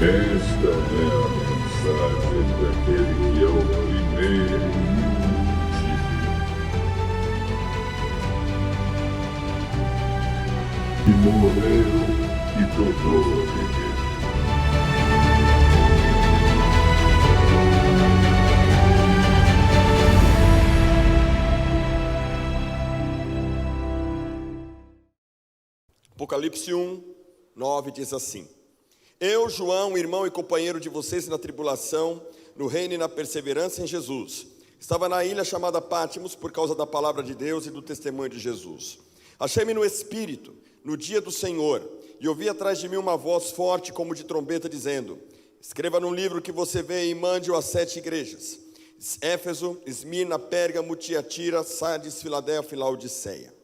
Esta é a mensagem daquele que é o primeiro e o último, que morreu e tornou a viver. Apocalipse 1, 9 diz assim: Eu, João, irmão e companheiro de vocês na tribulação, no reino e na perseverança em Jesus, estava na ilha chamada Pátimos por causa da palavra de Deus e do testemunho de Jesus. Achei-me no Espírito, no dia do Senhor, e ouvi atrás de mim uma voz forte como de trombeta dizendo: Escreva num livro que você vê e mande-o às 7 igrejas: Éfeso, Esmirna, Pérgamo, Tiatira, Sardes, Filadélfia e Laodiceia.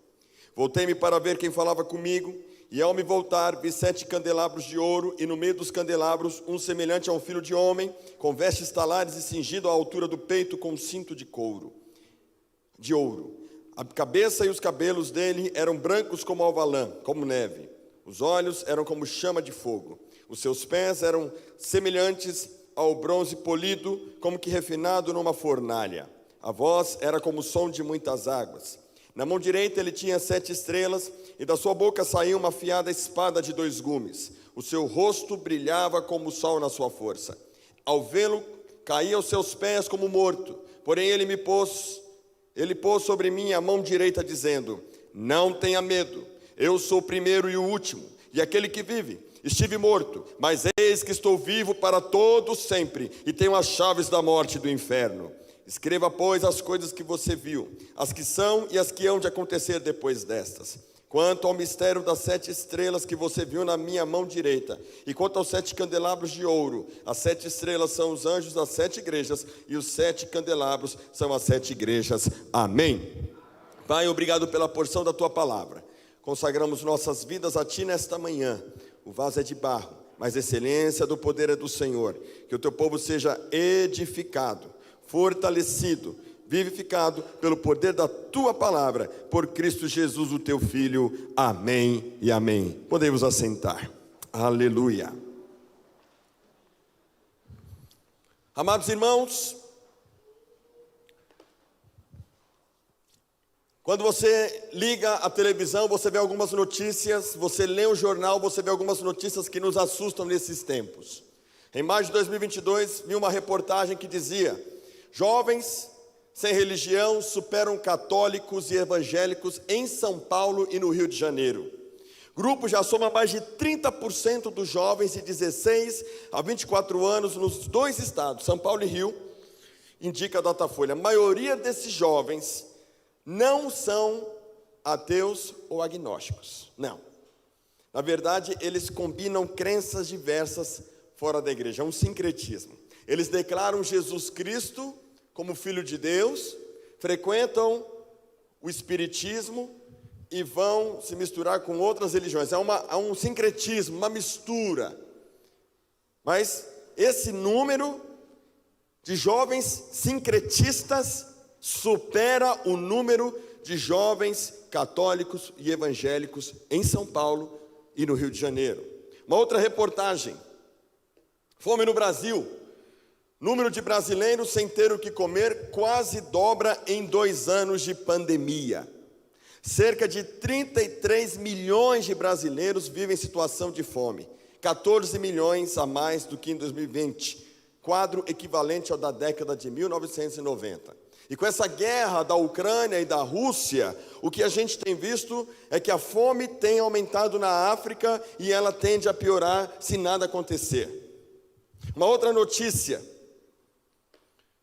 Voltei-me para ver quem falava comigo, e ao me voltar, vi 7 candelabros de ouro, e no meio dos candelabros, um semelhante a um filho de homem, com vestes talares e cingido à altura do peito com um cinto de ouro. A cabeça e os cabelos dele eram brancos como alvalã, como neve. Os olhos eram como chama de fogo. Os seus pés eram semelhantes ao bronze polido, como que refinado numa fornalha. A voz era como o som de muitas águas. Na mão direita ele tinha 7 estrelas, e da sua boca saía uma afiada espada de 2 gumes. O seu rosto brilhava como o sol na sua força. Ao vê-lo, caía aos seus pés como morto. Porém ele pôs sobre mim a mão direita, dizendo: Não tenha medo, eu sou o primeiro e o último, e aquele que vive. Estive morto, mas eis que estou vivo para todo sempre, e tenho as chaves da morte e do inferno. Escreva, pois, as coisas que você viu, as que são e as que hão de acontecer depois destas. Quanto ao mistério das 7 estrelas que você viu na minha mão direita, e quanto aos 7 candelabros de ouro, as 7 estrelas são os anjos das 7 igrejas, e os 7 candelabros são as 7 igrejas. Amém. Pai, obrigado pela porção da Tua palavra. Consagramos nossas vidas a Ti nesta manhã. O vaso é de barro, mas a excelência do poder é do Senhor. Que o Teu povo seja edificado, fortalecido, vivificado pelo poder da Tua palavra, por Cristo Jesus, o Teu Filho. Amém e amém. Podemos assentar. Aleluia. Amados irmãos, quando você liga a televisão, você vê algumas notícias, você lê um jornal, você vê algumas notícias que nos assustam nesses tempos. Em maio de 2022, vi uma reportagem que dizia: jovens sem religião superam católicos e evangélicos em São Paulo e no Rio de Janeiro. O grupo já soma mais de 30% dos jovens de 16 a 24 anos nos 2 estados, São Paulo e Rio, indica a Datafolha. A maioria desses jovens não são ateus ou agnósticos, não. Na verdade, eles combinam crenças diversas fora da igreja, é um sincretismo. Eles declaram Jesus Cristo como Filho de Deus, frequentam o espiritismo e vão se misturar com outras religiões. É um sincretismo, uma mistura. Mas esse número de jovens sincretistas supera o número de jovens católicos e evangélicos em São Paulo e no Rio de Janeiro. Uma outra reportagem: fome no Brasil. Número de brasileiros sem ter o que comer quase dobra em 2 anos de pandemia. Cerca de 33 milhões de brasileiros vivem em situação de fome, 14 milhões a mais do que em 2020, quadro equivalente ao da década de 1990. E com essa guerra da Ucrânia e da Rússia, o que a gente tem visto é que a fome tem aumentado na África e ela tende a piorar se nada acontecer. Uma outra notícia: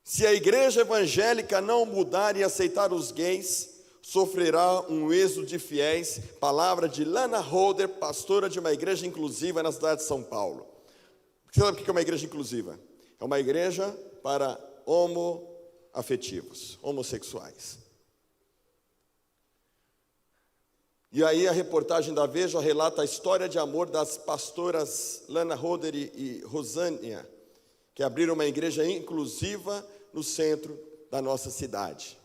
se a igreja evangélica não mudar e aceitar os gays, sofrerá um êxodo de fiéis. Palavra de Lana Holder, pastora de uma igreja inclusiva na cidade de São Paulo. Você sabe o que é uma igreja inclusiva? É uma igreja para homoafetivos, homossexuais. E aí a reportagem da Veja relata a história de amor das pastoras Lana Holder e Rosânia, que abriram uma igreja inclusiva no centro da nossa cidade.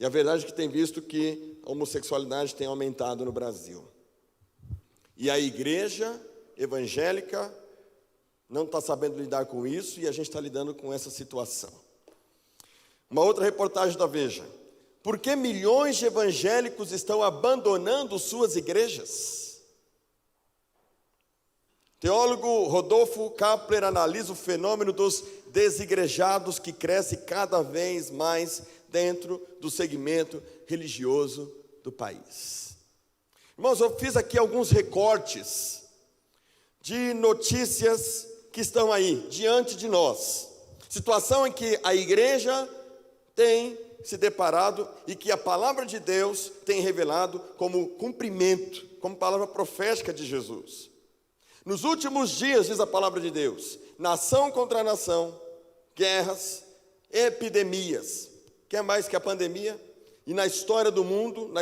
E a verdade é que tem visto que a homossexualidade tem aumentado no Brasil. E a igreja evangélica não está sabendo lidar com isso e a gente está lidando com essa situação. Uma outra reportagem da Veja. Por que milhões de evangélicos estão abandonando suas igrejas? Teólogo Rodolfo Kapler analisa o fenômeno dos desigrejados que cresce cada vez mais dentro do segmento religioso do país. Irmãos, eu fiz aqui alguns recortes de notícias que estão aí, diante de nós. Situação em que a igreja tem se deparado e que a palavra de Deus tem revelado como cumprimento, como palavra profética de Jesus. Nos últimos dias, diz a palavra de Deus, nação contra nação, guerras, epidemias. Quer mais que a pandemia? E na história do mundo,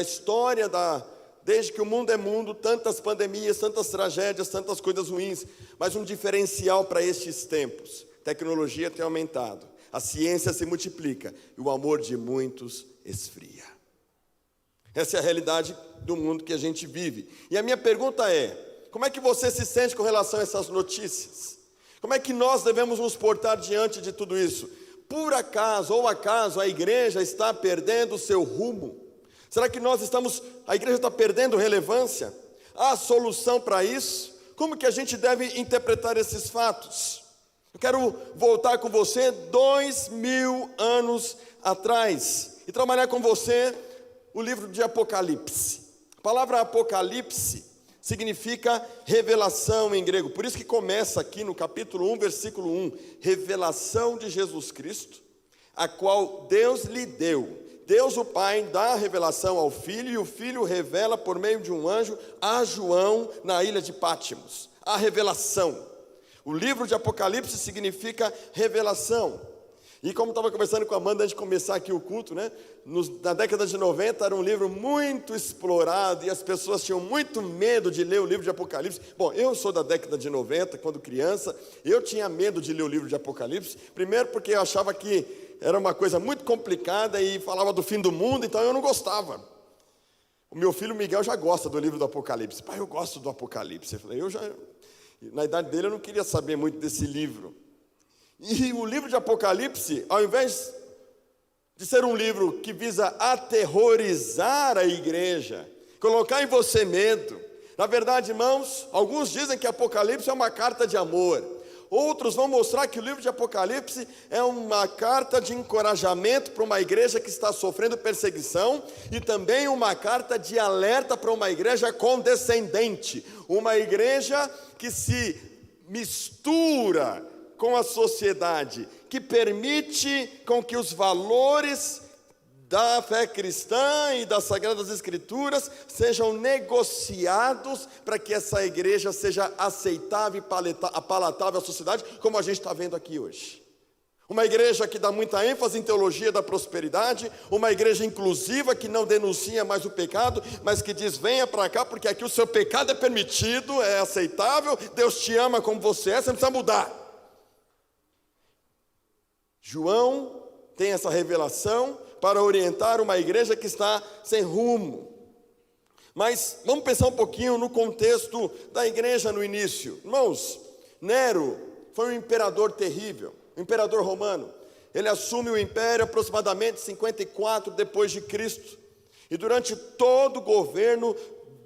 desde que o mundo é mundo, tantas pandemias, tantas tragédias, tantas coisas ruins. Mas um diferencial para estes tempos: tecnologia tem aumentado, a ciência se multiplica e o amor de muitos esfria. Essa é a realidade do mundo que a gente vive. E a minha pergunta é: como é que você se sente com relação a essas notícias? Como é que nós devemos nos portar diante de tudo isso? Por acaso, ou acaso, a igreja está perdendo o seu rumo? Será que a igreja está perdendo relevância? Há solução para isso? Como que a gente deve interpretar esses fatos? Eu quero voltar com você 2000 anos atrás e trabalhar com você o livro de Apocalipse. A palavra Apocalipse significa revelação em grego. Por isso que começa aqui no capítulo 1, versículo 1. Revelação de Jesus Cristo, a qual Deus lhe deu. Deus o Pai dá a revelação ao Filho, e o Filho revela por meio de um anjo a João na ilha de Pátimos. A revelação. O livro de Apocalipse significa revelação. E como estava conversando com a Amanda antes de começar aqui o culto, né? Na década de 90 era um livro muito explorado e as pessoas tinham muito medo de ler o livro de Apocalipse. Bom, eu sou da década de 90, quando criança, eu tinha medo de ler o livro de Apocalipse. Primeiro porque eu achava que era uma coisa muito complicada e falava do fim do mundo, então eu não gostava. O meu filho Miguel já gosta do livro do Apocalipse. Pai, eu gosto do Apocalipse. Eu falei, na idade dele eu não queria saber muito desse livro. E o livro de Apocalipse, ao invés de ser um livro que visa aterrorizar a igreja, colocar em você medo, na verdade, irmãos, alguns dizem que Apocalipse é uma carta de amor. Outros vão mostrar que o livro de Apocalipse é uma carta de encorajamento para uma igreja que está sofrendo perseguição e também uma carta de alerta para uma igreja condescendente, uma igreja que se mistura com a sociedade, que permite com que os valores da fé cristã e das Sagradas Escrituras sejam negociados para que essa igreja seja aceitável e palatável à sociedade, como a gente está vendo aqui hoje. Uma igreja que dá muita ênfase em teologia da prosperidade, uma igreja inclusiva que não denuncia mais o pecado, mas que diz, venha para cá porque aqui o seu pecado é permitido, é aceitável, Deus te ama como você não precisa mudar. João tem essa revelação para orientar uma igreja que está sem rumo. Mas vamos pensar um pouquinho no contexto da igreja no início. Irmãos, Nero foi um imperador terrível, um imperador romano. Ele assume o império aproximadamente 54 depois de Cristo. E durante todo o governo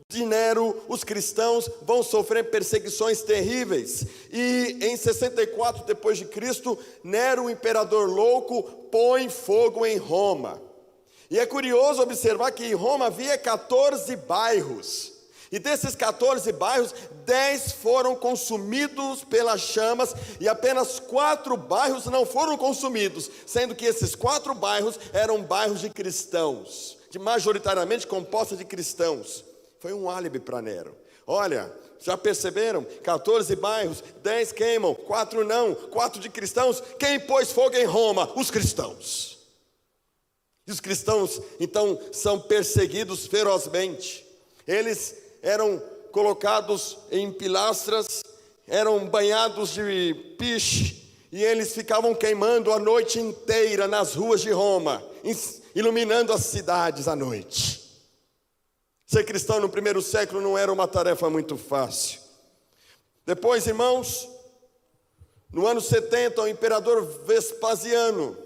de Nero, os cristãos vão sofrer perseguições terríveis. E em 64 depois de Cristo, Nero, o imperador louco, põe fogo em Roma. E é curioso observar que em Roma havia 14 bairros. E desses 14 bairros, 10 foram consumidos pelas chamas e apenas 4 bairros não foram consumidos, sendo que esses 4 bairros eram bairros de cristãos, majoritariamente compostos de cristãos. Foi um álibi para Nero. Olha, já perceberam? 14 bairros, 10 queimam, 4 não, 4 de cristãos. Quem pôs fogo em Roma? Os cristãos. E os cristãos, então, são perseguidos ferozmente. Eles eram colocados em pilastras, eram banhados de piche, e eles ficavam queimando a noite inteira nas ruas de Roma, iluminando as cidades à noite. Ser cristão no primeiro século não era uma tarefa muito fácil. Depois, irmãos, no ano 70, o imperador Vespasiano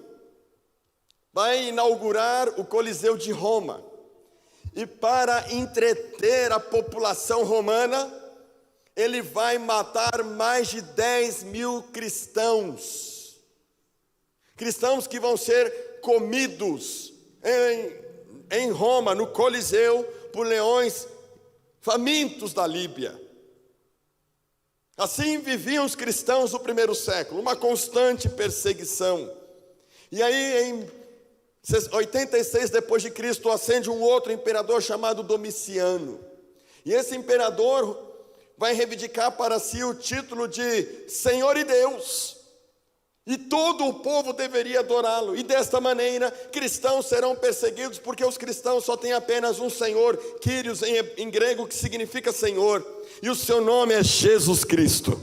vai inaugurar o Coliseu de Roma. E para entreter a população romana, ele vai matar mais de 10.000 cristãos. Cristãos que vão ser comidos em Roma, no Coliseu, por leões famintos da Líbia. Assim viviam os cristãos do primeiro século, uma constante perseguição. E aí, em 86 depois de Cristo, ascende um outro imperador chamado Domiciano. E esse imperador vai reivindicar para si o título de Senhor e Deus. E todo o povo deveria adorá-lo. E desta maneira, cristãos serão perseguidos, porque os cristãos só têm apenas um Senhor, Kyrios em grego, que significa Senhor. E o seu nome é Jesus Cristo.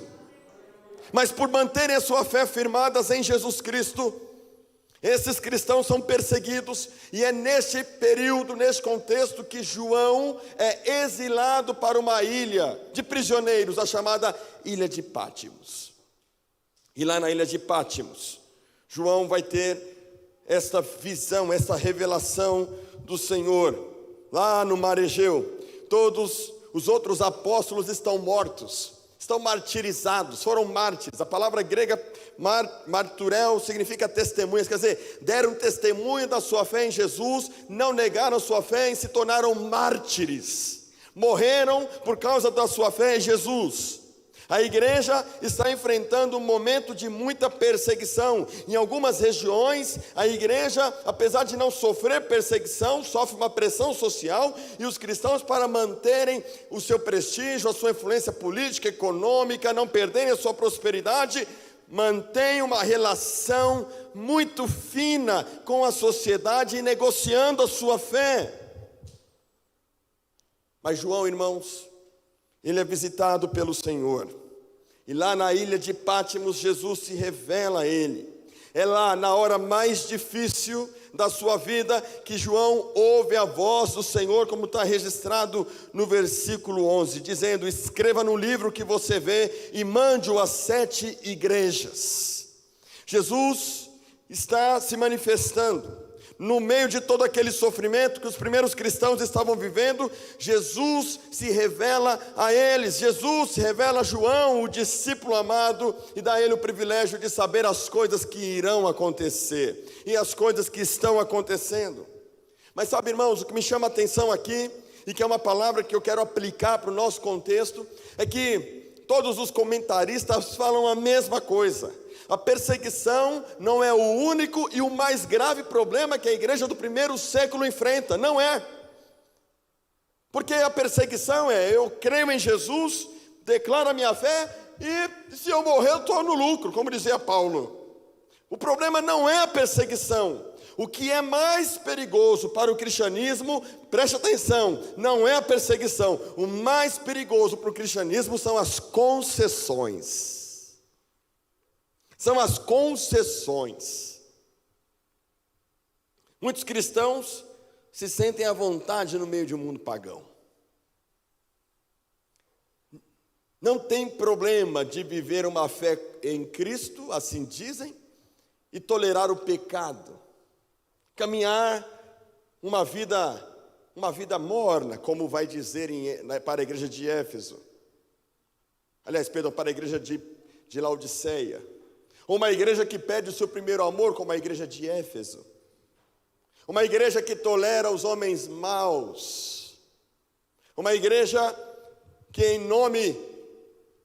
Mas por manterem a sua fé firmadas em Jesus Cristo, esses cristãos são perseguidos. E é neste período, neste contexto, que João é exilado para uma ilha de prisioneiros, a chamada Ilha de Pátimos. E lá na Ilha de Pátimos, João vai ter esta visão, essa revelação do Senhor. Lá no mar Egeu, todos os outros apóstolos estão mortos, estão martirizados, foram mártires. A palavra grega marturel significa testemunhas, quer dizer, deram testemunho da sua fé em Jesus, não negaram sua fé e se tornaram mártires. Morreram por causa da sua fé em Jesus. A igreja está enfrentando um momento de muita perseguição. Em algumas regiões, a igreja, apesar de não sofrer perseguição, sofre uma pressão social, e os cristãos, para manterem o seu prestígio, a sua influência política, econômica, não perderem a sua prosperidade, mantêm uma relação muito fina com a sociedade e negociando a sua fé. Mas João, irmãos, ele é visitado pelo Senhor. E lá na ilha de Pátimos, Jesus se revela a ele. É lá, na hora mais difícil da sua vida, que João ouve a voz do Senhor, como está registrado no versículo 11, dizendo: escreva no livro que você vê e mande-o às 7 igrejas. Jesus está se manifestando. No meio de todo aquele sofrimento que os primeiros cristãos estavam vivendo, Jesus se revela a eles. Jesus se revela a João, o discípulo amado, e dá a ele o privilégio de saber as coisas que irão acontecer e as coisas que estão acontecendo. Mas sabe, irmãos, o que me chama a atenção aqui, e que é uma palavra que eu quero aplicar para o nosso contexto, é que todos os comentaristas falam a mesma coisa. A perseguição não é o único e o mais grave problema que a igreja do primeiro século enfrenta, não é. Porque a perseguição é: eu creio em Jesus, declaro a minha fé, e se eu morrer eu estou no lucro, como dizia Paulo. O problema não é a perseguição. O que é mais perigoso para o cristianismo, preste atenção, não é a perseguição. O mais perigoso para o cristianismo são as concessões. São as concessões. Muitos cristãos se sentem à vontade no meio de um mundo pagão. Não tem problema de viver uma fé em Cristo, assim dizem, e tolerar o pecado. Caminhar uma vida morna, como vai dizer para a igreja de Éfeso. Aliás, perdão, para a igreja de Laodiceia. Uma igreja que perde o seu primeiro amor, como a igreja de Éfeso. Uma igreja que tolera os homens maus. Uma igreja que, em nome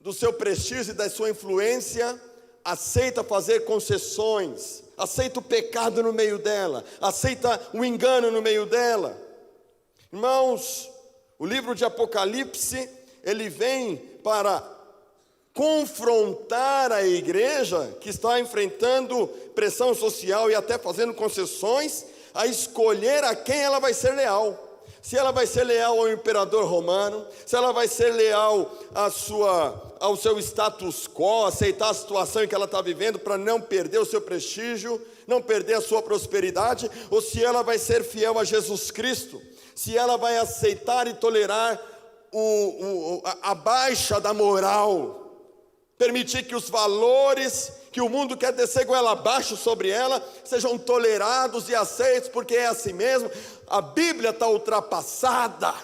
do seu prestígio e da sua influência, aceita fazer concessões, aceita o pecado no meio dela, aceita o engano no meio dela. Irmãos, o livro de Apocalipse, ele vem para confrontar a igreja que está enfrentando pressão social e até fazendo concessões, a escolher a quem ela vai ser leal. Se ela vai ser leal ao imperador romano, se ela vai ser leal ao seu status quo, aceitar a situação em que ela está vivendo para não perder o seu prestígio, não perder a sua prosperidade, ou se ela vai ser fiel a Jesus Cristo, se ela vai aceitar e tolerar a baixa da moral, permitir que os valores que o mundo quer descer goela abaixo sobre ela sejam tolerados e aceitos, porque é assim mesmo. A Bíblia está ultrapassada.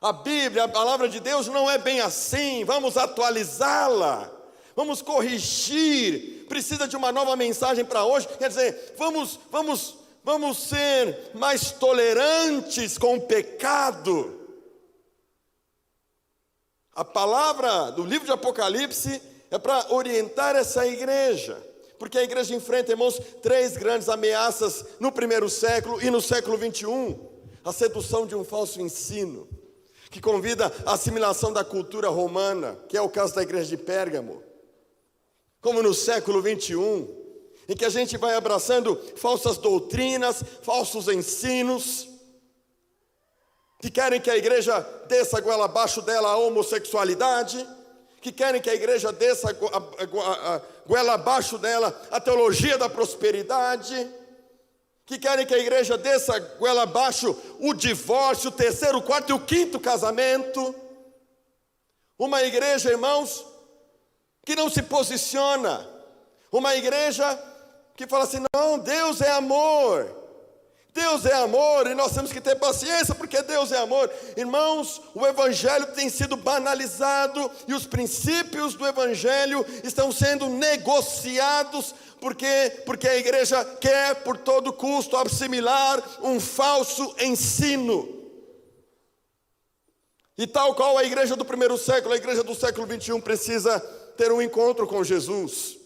A Bíblia, a palavra de Deus não é bem assim. Vamos atualizá-la, vamos corrigir. Precisa de uma nova mensagem para hoje. Quer dizer, vamos ser mais tolerantes com o pecado. A palavra do livro de Apocalipse é para orientar essa igreja, porque a igreja enfrenta, irmãos, 3 grandes ameaças no primeiro século e no século 21. A sedução de um falso ensino, que convida à assimilação da cultura romana, que é o caso da igreja de Pérgamo. Como no século 21, em que a gente vai abraçando falsas doutrinas, falsos ensinos, que querem que a igreja desça a goela abaixo dela a homossexualidade, que querem que a igreja desça a goela abaixo dela a teologia da prosperidade, que querem que a igreja desça a goela abaixo o divórcio, o 3º, o 4º e o 5º casamento. Uma igreja, irmãos, que não se posiciona, uma igreja que fala assim: não, Deus é amor. Deus é amor e nós temos que ter paciência porque Deus é amor. Irmãos, o Evangelho tem sido banalizado e os princípios do Evangelho estão sendo negociados porque a igreja quer por todo custo assimilar um falso ensino. E tal qual a igreja do primeiro século, a igreja do século 21 precisa ter um encontro com Jesus.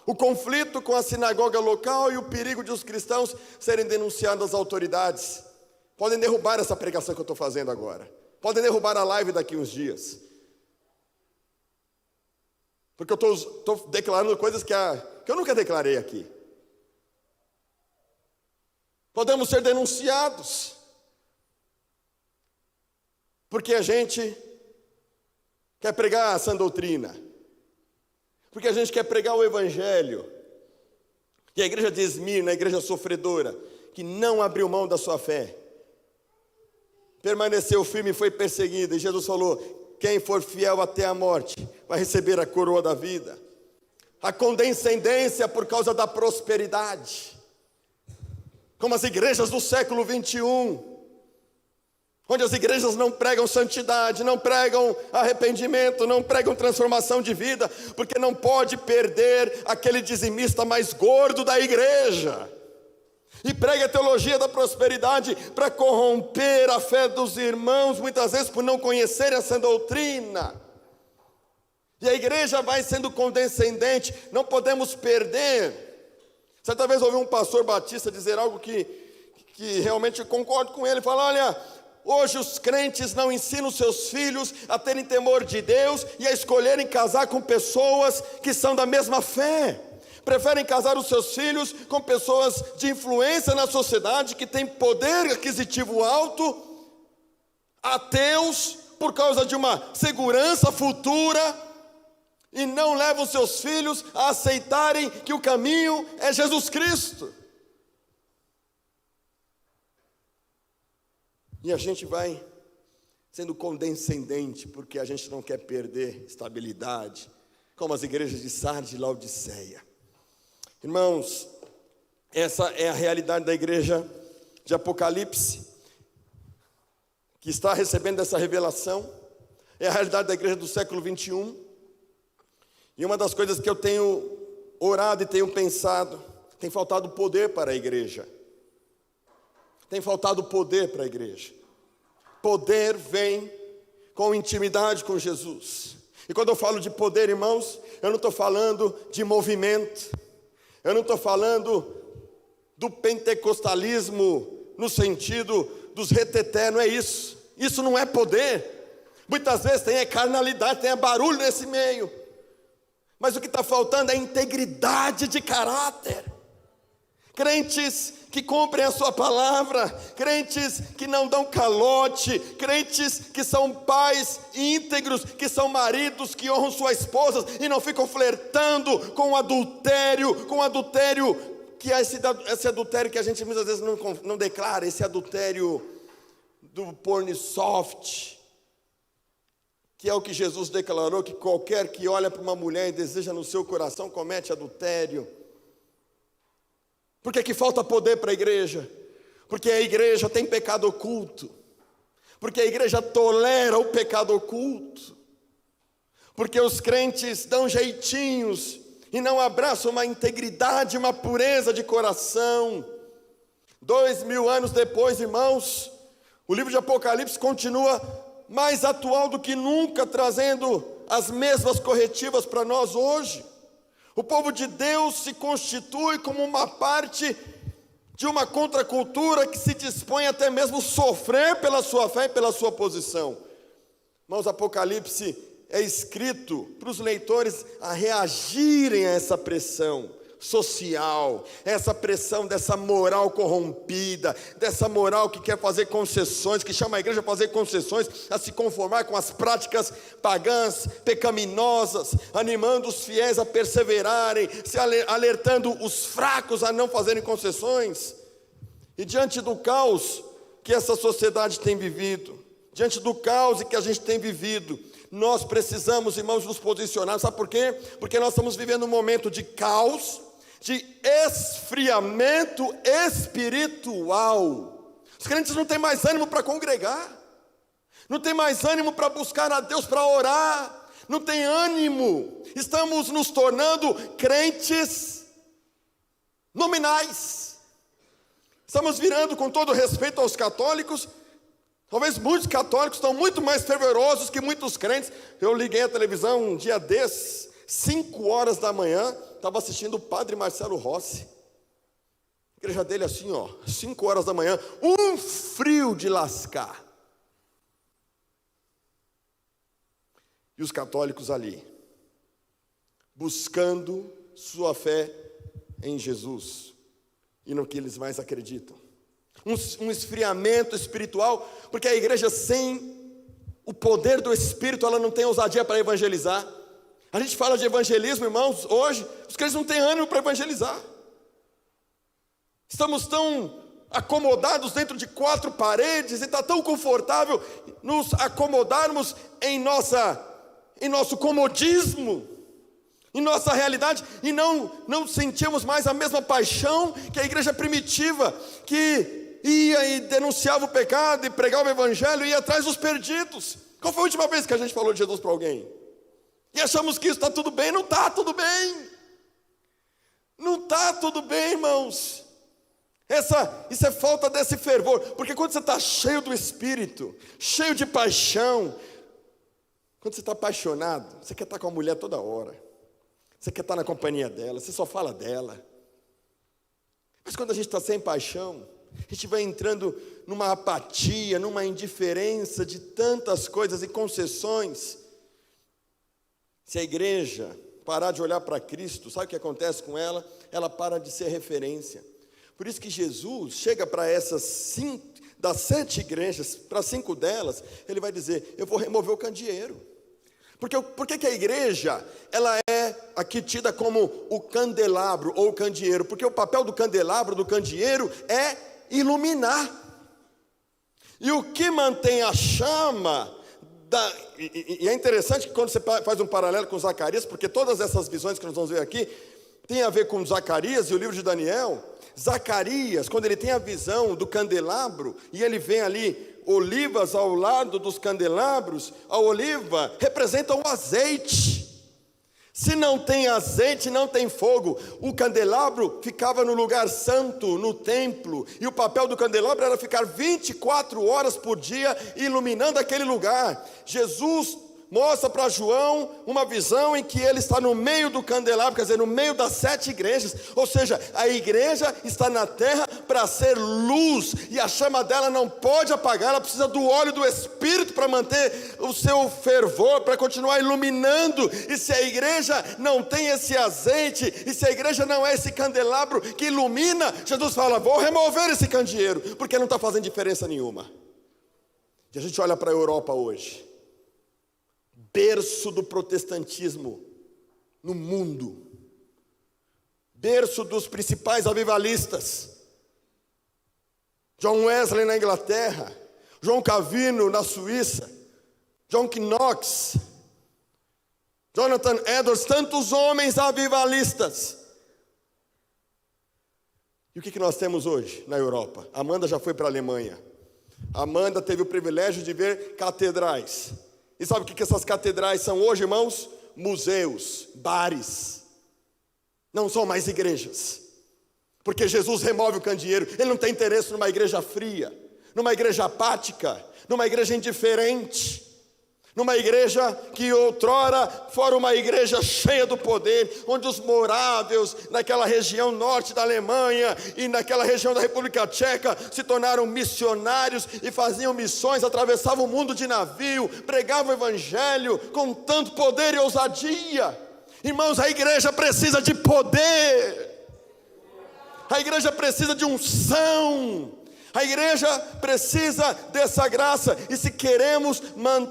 O conflito com a sinagoga local e o perigo de os cristãos serem denunciados às autoridades. Podem derrubar essa pregação que eu estou fazendo agora. Podem derrubar a live daqui uns dias. Porque eu estou declarando coisas que eu nunca declarei aqui. Podemos ser denunciados. Porque a gente quer pregar a sã doutrina. Porque a gente quer pregar o Evangelho. E a igreja de Esmirna, a igreja sofredora, que não abriu mão da sua fé, permaneceu firme e foi perseguida. E Jesus falou: quem for fiel até a morte vai receber a coroa da vida. A condescendência por causa da prosperidade, como as igrejas do século 21, onde as igrejas não pregam santidade, não pregam arrependimento, não pregam transformação de vida, porque não pode perder aquele dizimista mais gordo da igreja. E prega a teologia da prosperidade para corromper a fé dos irmãos, muitas vezes por não conhecerem essa doutrina. E a igreja vai sendo condescendente, não podemos perder. Certa vez ouvi um pastor batista dizer algo que realmente eu concordo com ele. Fala: olha, hoje os crentes não ensinam seus filhos a terem temor de Deus e a escolherem casar com pessoas que são da mesma fé. Preferem casar os seus filhos com pessoas de influência na sociedade, que têm poder aquisitivo alto, ateus, por causa de uma segurança futura, e não levam seus filhos a aceitarem que o caminho é Jesus Cristo. E a gente vai sendo condescendente, porque a gente não quer perder estabilidade, como as igrejas de Sardes e Laodiceia. Irmãos, essa é a realidade da igreja de Apocalipse, que está recebendo essa revelação. É a realidade da igreja do século 21. E uma das coisas que eu tenho orado e tenho pensado, tem faltado poder para a igreja. Tem faltado poder para a igreja. Poder vem com intimidade com Jesus. E quando eu falo de poder, irmãos, eu não estou falando de movimento. Eu não estou falando do pentecostalismo no sentido dos reteté, não é isso. Isso não é poder. Muitas vezes tem carnalidade, tem barulho nesse meio. Mas o que está faltando é integridade de caráter. Crentes que cumprem a sua palavra, crentes que não dão calote, crentes que são pais íntegros, que são maridos que honram suas esposas e não ficam flertando com adultério, que é esse adultério que a gente muitas vezes não declara, esse adultério do porn soft, que é o que Jesus declarou, que qualquer que olha para uma mulher e deseja no seu coração comete adultério. Por que falta poder para a igreja? Porque a igreja tem pecado oculto, porque a igreja tolera o pecado oculto, porque os crentes dão jeitinhos e não abraçam uma integridade, uma pureza de coração. 2000 anos depois, irmãos, o livro de Apocalipse continua mais atual do que nunca, trazendo as mesmas corretivas para nós hoje. O povo de Deus se constitui como uma parte de uma contracultura que se dispõe até mesmo a sofrer pela sua fé e pela sua posição. Irmãos, Apocalipse é escrito para os leitores a reagirem a essa pressão social, essa pressão dessa moral corrompida, dessa moral que quer fazer concessões, que chama a igreja a fazer concessões, a se conformar com as práticas pagãs, pecaminosas, animando os fiéis a perseverarem, se alertando os fracos a não fazerem concessões. E diante do caos que essa sociedade tem vivido, diante do caos que a gente tem vivido, nós precisamos, irmãos, nos posicionar. Sabe por quê? Porque nós estamos vivendo um momento de caos, de esfriamento espiritual. Os crentes não têm mais ânimo para congregar, não tem mais ânimo para buscar a Deus, para orar, não tem ânimo. Estamos nos tornando crentes nominais. Estamos virando, com todo respeito aos católicos, talvez muitos católicos estão muito mais fervorosos que muitos crentes. Eu liguei a televisão um dia desses, 5 horas da manhã, estava assistindo o padre Marcelo Rossi. A igreja dele assim, 5 horas da manhã, um frio de lascar. E os católicos ali, buscando sua fé em Jesus e no que eles mais acreditam. Um esfriamento espiritual, porque a igreja sem o poder do Espírito, ela não tem ousadia para evangelizar. A gente fala de evangelismo, irmãos, hoje, os crentes não têm ânimo para evangelizar. Estamos tão acomodados dentro de 4 paredes, e está tão confortável nos acomodarmos em nosso comodismo, em nossa realidade, e não sentimos mais a mesma paixão que a igreja primitiva, que ia e denunciava o pecado, e pregava o evangelho, e ia atrás dos perdidos. Qual foi a última vez que a gente falou de Jesus para alguém? E achamos que isso está tudo bem. Não está tudo bem. Não está tudo bem, irmãos. Isso é falta desse fervor. Porque quando você está cheio do Espírito, cheio de paixão, quando você está apaixonado, você quer estar com a mulher toda hora, você quer estar na companhia dela, você só fala dela. Mas quando a gente está sem paixão, a gente vai entrando numa apatia, numa indiferença de tantas coisas e concessões. Se a igreja parar de olhar para Cristo, sabe o que acontece com ela? Ela para de ser referência. Por isso que Jesus chega para das 7 igrejas, para 5 delas, ele vai dizer: eu vou remover o candeeiro. Por que a igreja, ela é aqui tida como o candelabro ou o candeeiro? Porque o papel do candelabro, do candeeiro, é iluminar. E o que mantém a chama, e é interessante que quando você faz um paralelo com Zacarias, porque todas essas visões que nós vamos ver aqui, tem a ver com Zacarias e o livro de Daniel. Zacarias, quando ele tem a visão do candelabro, e ele vê ali olivas ao lado dos candelabros, a oliva representa o azeite. Se não tem azeite, não tem fogo. O candelabro ficava no lugar santo, no templo, e o papel do candelabro era ficar 24 horas por dia iluminando aquele lugar. Jesus mostra para João uma visão em que ele está no meio do candelabro, quer dizer, no meio das 7 igrejas, ou seja, a igreja está na terra para ser luz, e a chama dela não pode apagar, ela precisa do óleo do Espírito para manter o seu fervor, para continuar iluminando. E se a igreja não tem esse azeite, e se a igreja não é esse candelabro que ilumina, Jesus fala: vou remover esse candeeiro, porque não está fazendo diferença nenhuma. E a gente olha para a Europa hoje, berço do protestantismo no mundo, berço dos principais avivalistas, John Wesley na Inglaterra, João Calvino na Suíça, John Knox, Jonathan Edwards, tantos homens avivalistas. E o que nós temos hoje na Europa? Amanda já foi para a Alemanha. Amanda teve o privilégio de ver catedrais. E sabe o que essas catedrais são hoje, irmãos? Museus, bares. Não são mais igrejas. Porque Jesus remove o candeeiro. Ele não tem interesse numa igreja fria, numa igreja apática, numa igreja indiferente, numa igreja que outrora fora uma igreja cheia do poder, onde os moráveis naquela região norte da Alemanha e naquela região da República Tcheca se tornaram missionários e faziam missões, atravessavam o mundo de navio, pregavam o evangelho com tanto poder e ousadia. Irmãos, a igreja precisa de poder, a igreja precisa de unção, a igreja precisa dessa graça. E se queremos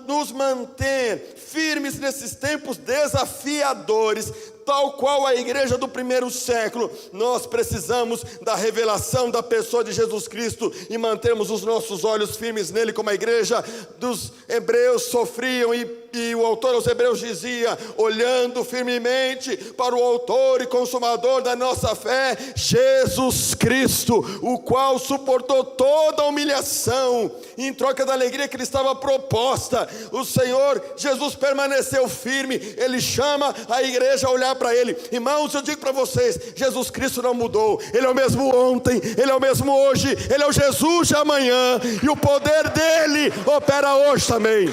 nos manter firmes nesses tempos desafiadores, tal qual a igreja do primeiro século, nós precisamos da revelação da pessoa de Jesus Cristo e mantermos os nossos olhos firmes nele, como a igreja dos hebreus sofriam, e o autor aos hebreus dizia: olhando firmemente para o autor e consumador da nossa fé, Jesus Cristo, o qual suportou toda a humilhação, e em troca da alegria que lhe estava proposta, o Senhor Jesus permaneceu firme. Ele chama a igreja a olhar para ele. Irmãos, eu digo para vocês, Jesus Cristo não mudou. Ele é o mesmo ontem, ele é o mesmo hoje, ele é o Jesus de amanhã, e o poder dele opera hoje também.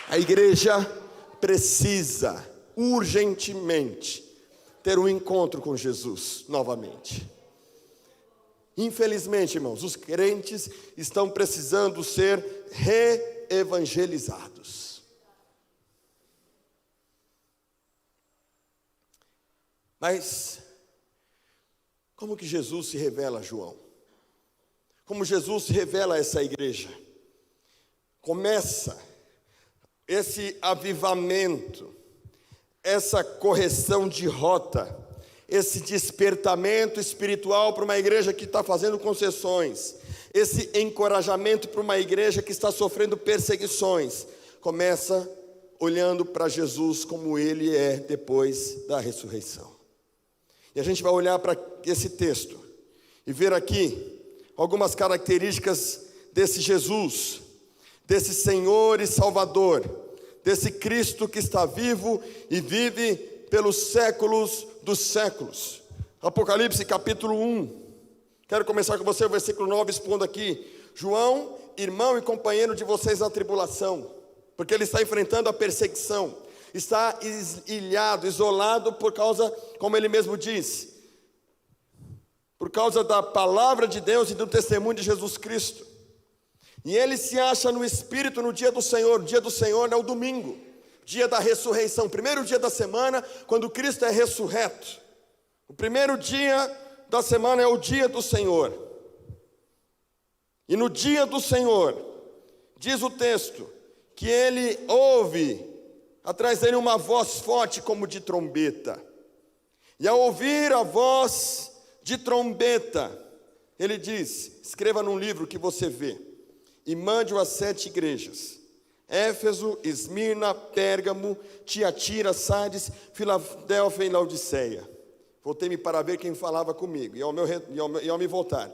A igreja precisa urgentemente ter um encontro com Jesus novamente. Infelizmente, irmãos, os crentes estão precisando ser reevangelizados. Mas como que Jesus se revela a João? Como Jesus se revela a essa igreja? Começa esse avivamento, essa correção de rota, esse despertamento espiritual para uma igreja que está fazendo concessões, esse encorajamento para uma igreja que está sofrendo perseguições, começa olhando para Jesus como ele é depois da ressurreição. E a gente vai olhar para esse texto e ver aqui algumas características desse Jesus, desse Senhor e Salvador, desse Cristo que está vivo e vive pelos séculos dos séculos. Apocalipse capítulo 1. Quero começar com você o versículo 9, expondo aqui: João, irmão e companheiro de vocês na tribulação, porque ele está enfrentando a perseguição, está ilhado, isolado por causa, como ele mesmo diz, por causa da palavra de Deus e do testemunho de Jesus Cristo. E ele se acha no Espírito no dia do Senhor. O dia do Senhor é o domingo, dia da ressurreição, primeiro dia da semana, quando Cristo é ressurreto. O primeiro dia da semana é o dia do Senhor. E no dia do Senhor, diz o texto, que ele ouve atrás dele uma voz forte como de trombeta. E ao ouvir a voz de trombeta, ele diz: escreva num livro que você vê e mande-o às 7 igrejas: Éfeso, Esmirna, Pérgamo, Tiatira, Sardes, Filadélfia e Laodiceia. Voltei-me para ver quem falava comigo, e ao me voltar,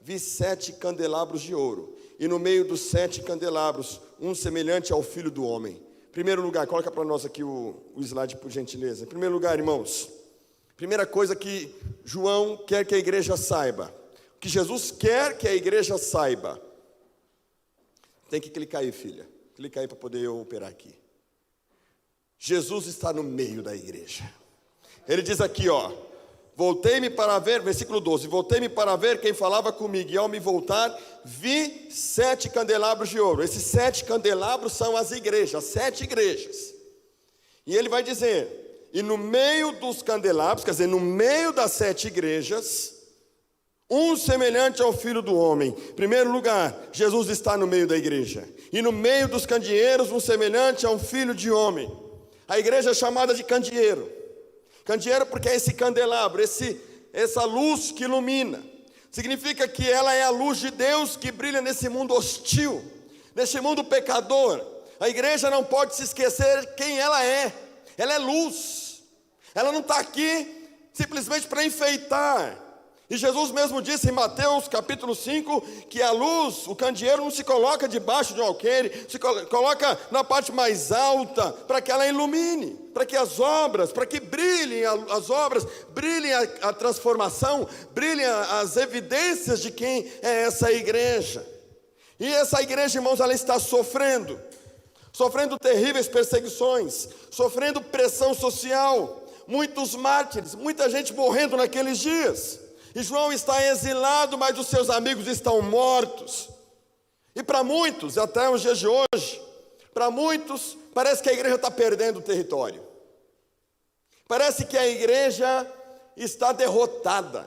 vi 7 candelabros de ouro, e no meio dos 7 candelabros, um semelhante ao Filho do Homem. Em primeiro lugar, coloca para nós aqui o slide, por gentileza. Em primeiro lugar, irmãos, primeira coisa que João quer que a igreja saiba, que Jesus quer que a igreja saiba. Tem que clicar aí, filha. Clica aí para poder eu operar aqui. Jesus está no meio da igreja. Ele diz aqui, ó: voltei-me para ver, versículo 12, voltei-me para ver quem falava comigo, e ao me voltar, vi 7 candelabros de ouro. Esses 7 candelabros são as igrejas, 7 igrejas. E ele vai dizer, e no meio dos candelabros, quer dizer, no meio das 7 igrejas, um semelhante ao Filho do Homem. Em primeiro lugar, Jesus está no meio da igreja. E no meio dos candeeiros, um semelhante a um Filho de Homem. A igreja é chamada de candeeiro. Candeeiro porque é esse candelabro, essa luz que ilumina. Significa que ela é a luz de Deus que brilha nesse mundo hostil, neste mundo pecador, a igreja não pode se esquecer quem ela é. Ela é luz. Ela não está aqui simplesmente para enfeitar. E Jesus mesmo disse em Mateus capítulo 5, que a luz, o candeeiro não se coloca debaixo de um alqueire, se coloca na parte mais alta, para que ela ilumine, para que as obras, para que brilhem as obras, brilhem a transformação, brilhem as evidências de quem é essa igreja. E essa igreja, irmãos, ela está sofrendo terríveis perseguições, sofrendo pressão social, muitos mártires, muita gente morrendo naqueles dias. E João está exilado, mas os seus amigos estão mortos. E para muitos, até os dias de hoje, para muitos, parece que a igreja está perdendo o território. Parece que a igreja está derrotada.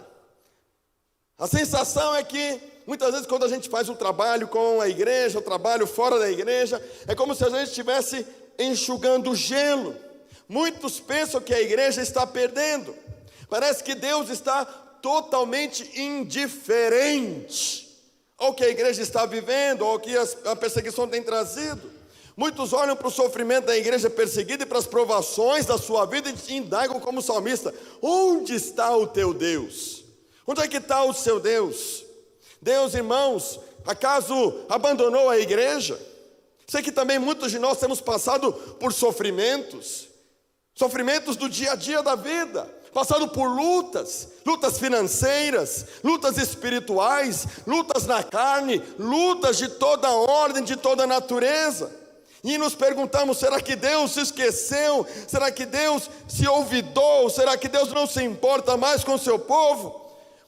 A sensação é que, muitas vezes, quando a gente faz um trabalho com a igreja, um trabalho fora da igreja, é como se a gente estivesse enxugando gelo. Muitos pensam que a igreja está perdendo. Parece que Deus está totalmente indiferente ao que a igreja está vivendo, ao que a perseguição tem trazido. Muitos olham para o sofrimento da igreja perseguida e para as provações da sua vida e indagam como salmista: onde está o teu Deus? Onde é que está o seu Deus? Deus, irmãos, acaso abandonou a igreja? Sei que também muitos de nós temos passado por sofrimentos do dia a dia da vida, passado por lutas financeiras, lutas espirituais, lutas na carne, lutas de toda ordem, de toda natureza. E nos perguntamos: será que Deus se esqueceu? Será que Deus se olvidou? Será que Deus não se importa mais com o seu povo?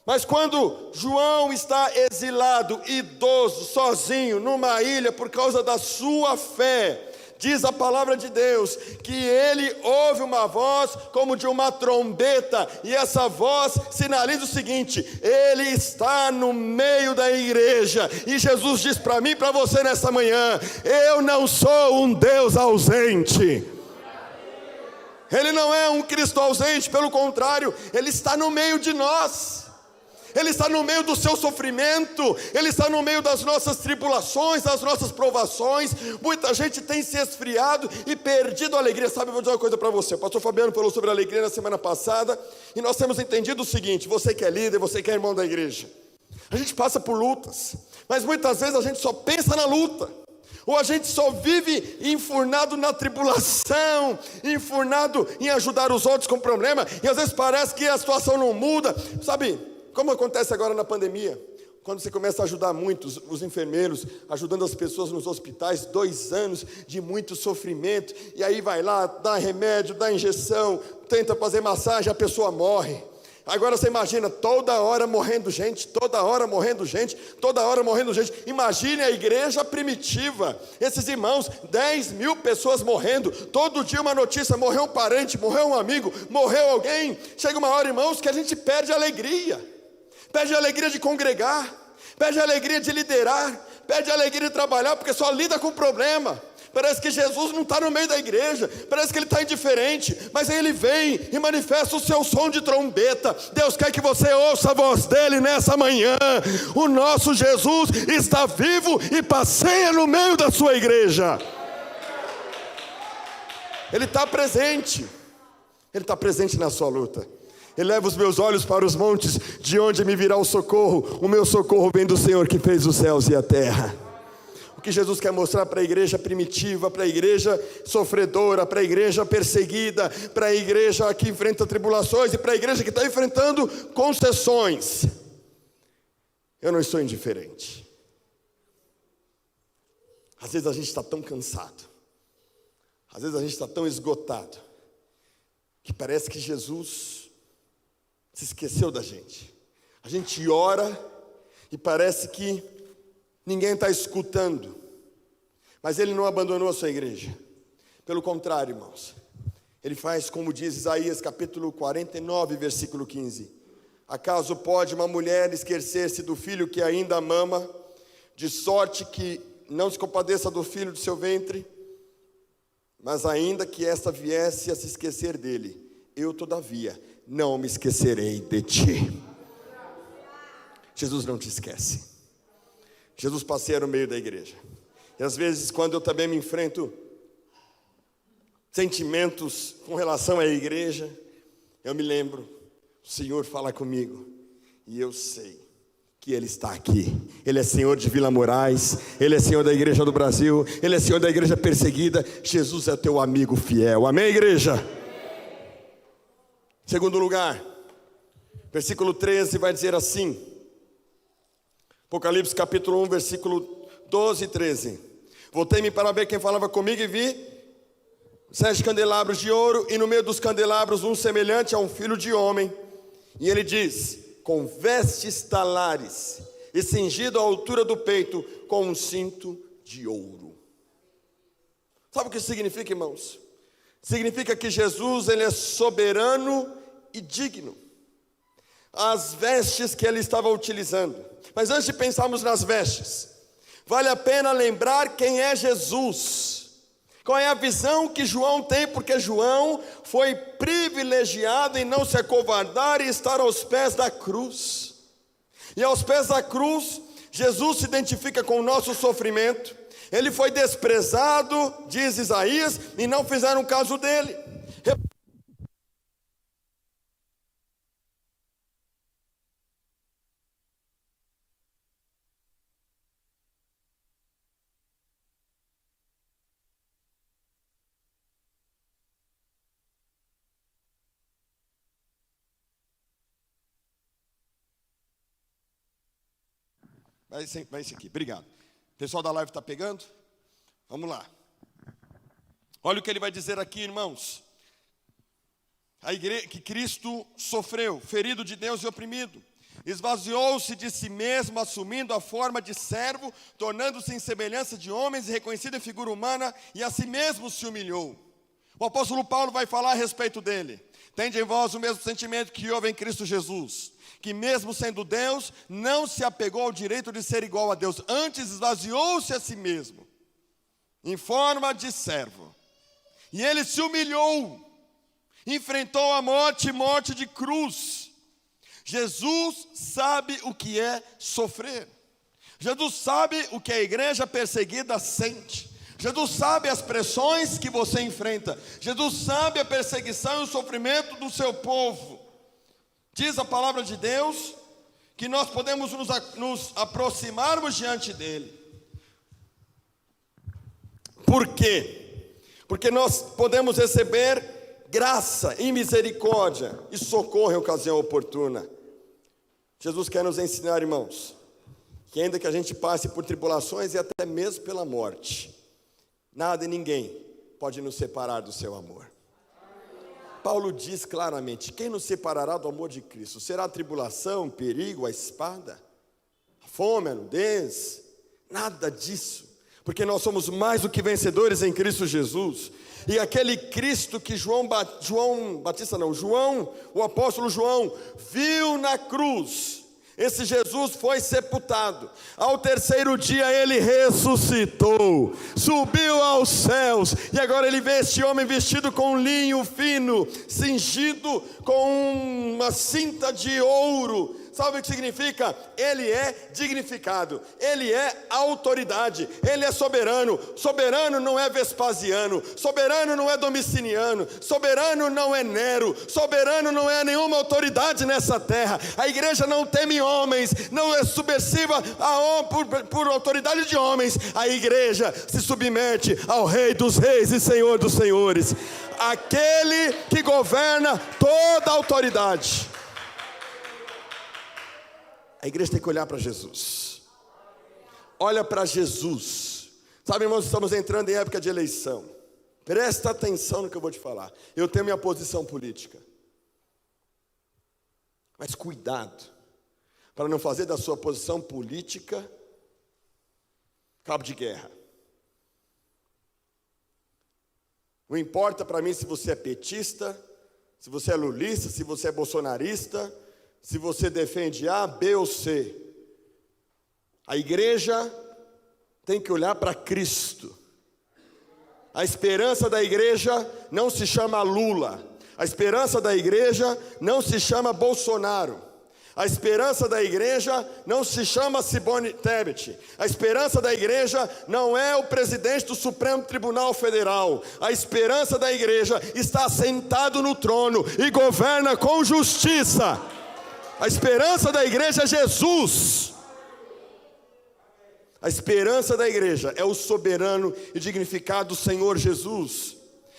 Mas quando João está exilado, idoso, sozinho, numa ilha, por causa da sua fé, diz a palavra de Deus que ele ouve uma voz como de uma trombeta, e essa voz sinaliza o seguinte: ele está no meio da igreja. E Jesus diz para mim e para você nessa manhã: eu não sou um Deus ausente. Ele não é um Cristo ausente, pelo contrário, ele está no meio de nós. Ele está no meio do seu sofrimento, Ele está no meio das nossas tribulações, das nossas provações. Muita gente tem se esfriado e perdido a alegria. Sabe, eu vou dizer uma coisa para você. O pastor Fabiano falou sobre a alegria na semana passada, e nós temos entendido o seguinte: você que é líder, você que é irmão da igreja, a gente passa por lutas, mas muitas vezes a gente só pensa na luta, ou a gente só vive enfurnado na tribulação, enfurnado em ajudar os outros com problema, e às vezes parece que a situação não muda. Sabe, como acontece agora na pandemia, quando você começa a ajudar muitos, os enfermeiros, ajudando as pessoas nos hospitais, 2 anos de muito sofrimento, e aí vai lá, dá remédio, dá injeção, tenta fazer massagem, a pessoa morre. Agora você imagina, toda hora morrendo gente, toda hora morrendo gente, toda hora morrendo gente. Imagine a igreja primitiva, esses irmãos, 10.000 pessoas morrendo, todo dia uma notícia: morreu um parente, morreu um amigo, morreu alguém. Chega uma hora, irmãos, que a gente perde a alegria. Perde a alegria de congregar, perde a alegria de liderar, perde a alegria de trabalhar, porque só lida com problema. Parece que Jesus não está no meio da igreja, parece que Ele está indiferente, mas aí Ele vem e manifesta o seu som de trombeta. Deus quer que você ouça a voz dEle nessa manhã. O nosso Jesus está vivo e passeia no meio da sua igreja. Ele está presente na sua luta. Eleva os meus olhos para os montes, de onde me virá o socorro? O meu socorro vem do Senhor que fez os céus e a terra. O que Jesus quer mostrar para a igreja primitiva, para a igreja sofredora, para a igreja perseguida, para a igreja que enfrenta tribulações e para a igreja que está enfrentando concessões: eu não estou indiferente. Às vezes a gente está tão cansado, às vezes a gente está tão esgotado, que parece que Jesus se esqueceu da gente. A gente ora e parece que ninguém está escutando, mas Ele não abandonou a sua igreja. Pelo contrário, irmãos, Ele faz como diz Isaías capítulo 49, versículo 15: acaso pode uma mulher esquecer-se do filho que ainda mama, de sorte que não se compadeça do filho de seu ventre? Mas ainda que esta viesse a se esquecer dele, eu todavia não me esquecerei de ti. Jesus não te esquece. Jesus passeia no meio da igreja. E às vezes, quando eu também me enfrento sentimentos com relação à igreja, eu me lembro, o Senhor fala comigo, e eu sei que Ele está aqui. Ele é Senhor de Vila Moraes, Ele é Senhor da Igreja do Brasil, Ele é Senhor da igreja perseguida. Jesus é teu amigo fiel, amém, igreja? Segundo lugar, versículo 13 vai dizer assim, Apocalipse capítulo 1, versículo 12 e 13. Voltei-me para ver quem falava comigo e vi 7 candelabros de ouro, e no meio dos candelabros um semelhante a um filho de homem. E ele diz, com vestes talares, e cingido à altura do peito, com um cinto de ouro. Sabe o que isso significa, irmãos? Significa que Jesus, Ele é soberano e digno. As vestes que Ele estava utilizando. Mas antes de pensarmos nas vestes, vale a pena lembrar quem é Jesus. Qual é a visão que João tem? Porque João foi privilegiado em não se acovardar e estar aos pés da cruz. E aos pés da cruz, Jesus se identifica com o nosso sofrimento. Ele foi desprezado, diz Isaías, e não fizeram caso dele. Vai esse aqui, obrigado. O pessoal da live está pegando? Vamos lá. Olha o que ele vai dizer aqui, irmãos. A igreja, que Cristo sofreu, ferido de Deus e oprimido. Esvaziou-se de si mesmo, assumindo a forma de servo, tornando-se em semelhança de homens e reconhecido em figura humana, e a si mesmo se humilhou. O apóstolo Paulo vai falar a respeito dele. Tende em vós o mesmo sentimento que houve em Cristo Jesus, que mesmo sendo Deus, não se apegou ao direito de ser igual a Deus, antes esvaziou-se a si mesmo, em forma de servo. E ele se humilhou, enfrentou a morte, morte de cruz. Jesus sabe o que é sofrer. Jesus sabe o que a igreja perseguida sente. Jesus sabe as pressões que você enfrenta. Jesus sabe a perseguição e o sofrimento do seu povo. Diz a palavra de Deus que nós podemos nos aproximarmos diante dele. Por quê? Porque nós podemos receber graça e misericórdia e socorro em ocasião oportuna. Jesus quer nos ensinar, irmãos, que ainda que a gente passe por tribulações e até mesmo pela morte, nada e ninguém pode nos separar do seu amor. Paulo diz claramente, quem nos separará do amor de Cristo? Será a tribulação, o perigo, a espada, a fome, a nudez? Nada disso, porque nós somos mais do que vencedores em Cristo Jesus. E aquele Cristo que João, o apóstolo João, viu na cruz, esse Jesus foi sepultado, ao terceiro dia ele ressuscitou, subiu aos céus, e agora ele vê este homem vestido com linho fino, cingido com uma cinta de ouro. Sabe o que significa? Ele é dignificado, ele é autoridade, ele é soberano. Soberano não é Vespasiano, soberano não é Domiciano, soberano não é Nero, soberano não é nenhuma autoridade nessa terra. A igreja não teme homens, não é subversiva por autoridade de homens. A igreja se submete ao Rei dos Reis e Senhor dos Senhores, aquele que governa toda a autoridade. A igreja tem que olhar para Jesus. Olha para Jesus. Sabe, irmãos, estamos entrando em época de eleição. Presta atenção no que eu vou te falar. Eu tenho minha posição política. Mas cuidado, para não fazer da sua posição política cabo de guerra. Não importa para mim se você é petista, se você é lulista, se você é bolsonarista, se você defende A, B ou C. A igreja tem que olhar para Cristo. A esperança da igreja não se chama Lula. A esperança da igreja não se chama Bolsonaro. A esperança da igreja não se chama Simone Tebet. A esperança da igreja não é o presidente do Supremo Tribunal Federal. A esperança da igreja está sentado no trono e governa com justiça. A esperança da igreja é Jesus. A esperança da igreja é o soberano e dignificado Senhor Jesus.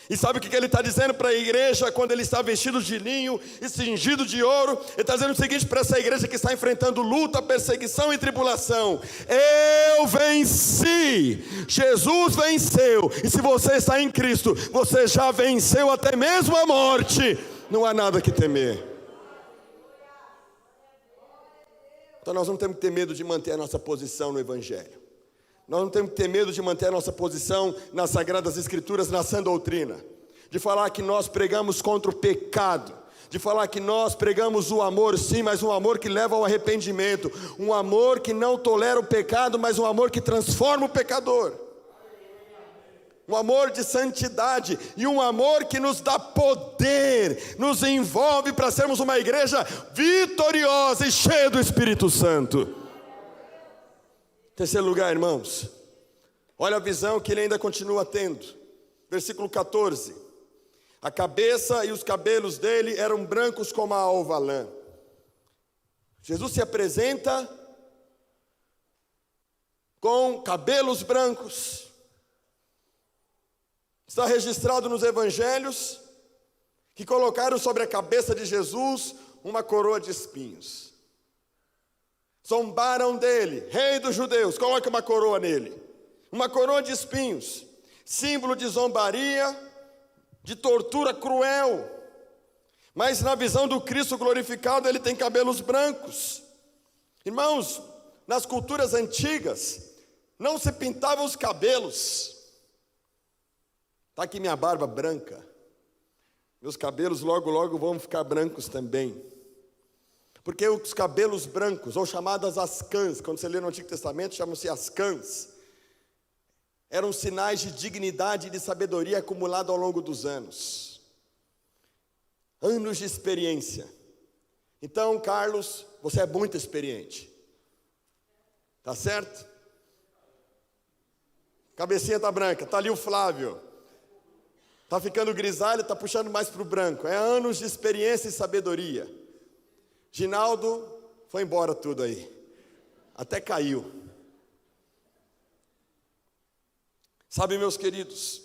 E sabe o que ele está dizendo para a igreja quando ele está vestido de linho e cingido de ouro? Ele está dizendo o seguinte para essa igreja que está enfrentando luta, perseguição e tribulação: eu venci, Jesus venceu, e se você está em Cristo, você já venceu até mesmo a morte, não há nada que temer. Então nós não temos que ter medo de manter a nossa posição no Evangelho. Nós não temos que ter medo de manter a nossa posição nas Sagradas Escrituras, na sã doutrina. De falar que nós pregamos contra o pecado. De falar que nós pregamos o amor, sim, mas um amor que leva ao arrependimento. Um amor que não tolera o pecado, mas um amor que transforma o pecador. Um amor de santidade e um amor que nos dá poder, nos envolve para sermos uma igreja vitoriosa e cheia do Espírito Santo. Terceiro lugar, irmãos, olha a visão que ele ainda continua tendo. Versículo 14: a cabeça e os cabelos dele eram brancos como a alva lã. Jesus se apresenta com cabelos brancos. Está registrado nos evangelhos que colocaram sobre a cabeça de Jesus uma coroa de espinhos. Zombaram dele, rei dos judeus, coloque uma coroa nele. Uma coroa de espinhos, símbolo de zombaria, de tortura cruel. Mas na visão do Cristo glorificado, ele tem cabelos brancos. Irmãos, nas culturas antigas, não se pintavam os cabelos. Está aqui minha barba branca. Meus cabelos logo, logo vão ficar brancos também. Porque os cabelos brancos, ou chamadas ascãs, quando você lê no Antigo Testamento, chamam-se ascãs, eram sinais de dignidade e de sabedoria acumulado ao longo dos anos. Anos de experiência. Então, Carlos, você é muito experiente. Tá certo? Cabecinha tá branca, tá ali o Flávio. Tá ficando grisalho, tá puxando mais para o branco. É anos de experiência e sabedoria. Ginaldo foi embora tudo aí. Até caiu. Sabe, meus queridos,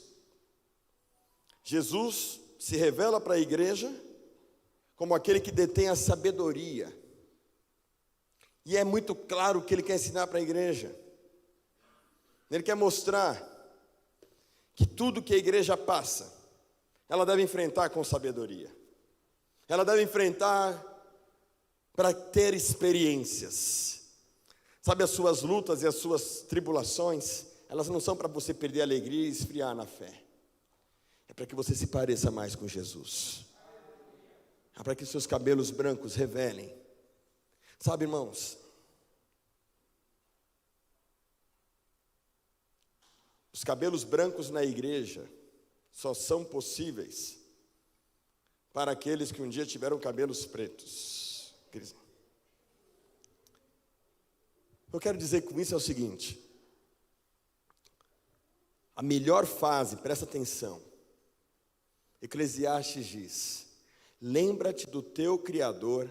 Jesus se revela para a igreja como aquele que detém a sabedoria. E é muito claro o que ele quer ensinar para a igreja. Ele quer mostrar que tudo que a igreja passa, ela deve enfrentar com sabedoria. Ela deve enfrentar para ter experiências. Sabe, as suas lutas e as suas tribulações, elas não são para você perder a alegria e esfriar na fé. É para que você se pareça mais com Jesus. É para que seus cabelos brancos revelem. Sabe, irmãos, os cabelos brancos na igreja só são possíveis para aqueles que um dia tiveram cabelos pretos. Eu quero dizer com isso é o seguinte: a melhor fase, presta atenção, Eclesiastes diz: lembra-te do teu Criador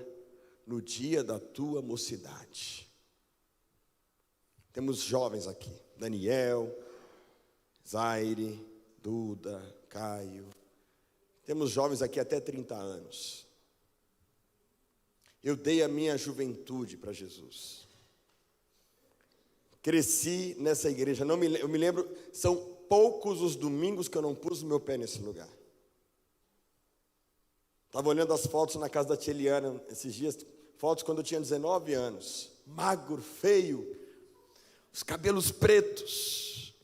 no dia da tua mocidade. Temos jovens aqui, Daniel, Zaire, Duda, Caio. Temos jovens aqui até 30 anos. Eu dei a minha juventude para Jesus. Cresci nessa igreja. Eu me lembro, são poucos os domingos que eu não pus o meu pé nesse lugar. Estava olhando as fotos na casa da tia Eliana esses dias, fotos quando eu tinha 19 anos. Magro, feio, os cabelos pretos.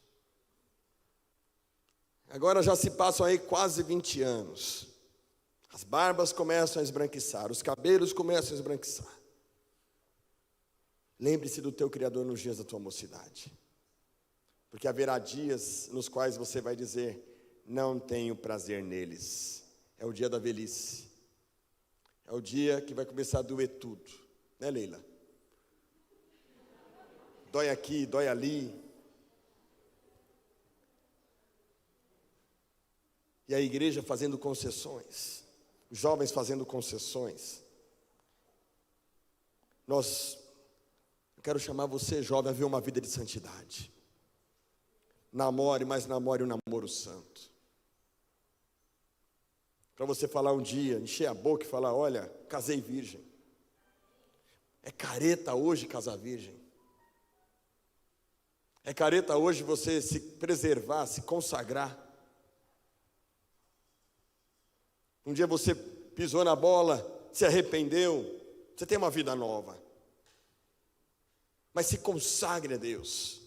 Agora já se passam aí quase 20 anos. As barbas começam a esbranquiçar, os cabelos começam a esbranquiçar. Lembre-se do teu Criador nos dias da tua mocidade. Porque haverá dias nos quais você vai dizer: não tenho prazer neles. É o dia da velhice. É o dia que vai começar a doer tudo. Né, Leila? Dói aqui, dói ali. E a igreja fazendo concessões, os jovens fazendo concessões. Eu quero chamar você, jovem, a ver uma vida de santidade. Namore, mas namore um namoro santo. Para você falar um dia, encher a boca e falar, olha, casei virgem. É careta hoje casar virgem. É careta hoje você se preservar, se consagrar. Um dia você pisou na bola, se arrependeu, você tem uma vida nova. Mas se consagre a Deus.